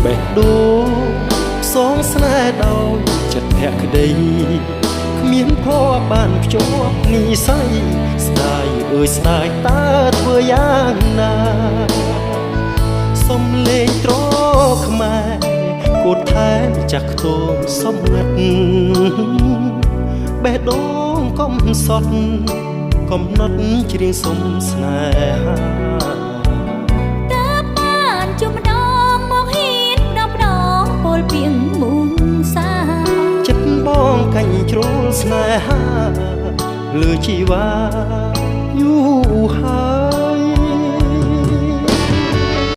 បេះដូងសងស្នេហ៍ដោយចិត្តភក្តីគ្មានភ័ព្វបានភ្ជាប់និស័យស្ដាយអើយស្ដាយតើធ្វើយ៉ាងណាសុំលេងត្រខ្មែរគូតថែមចាស់ខ្ទមសំងាត់បេះដូងកំសត់កំណត់ច្រៀងសុំស្នេហាតើបានជុំម្ដងមកហ៊ានដល់ម្ដងពលពីងមុំសាចិត្តបងកាញ់ជ្រុលស្នេហាលើជីវ៉ាយូរហើយ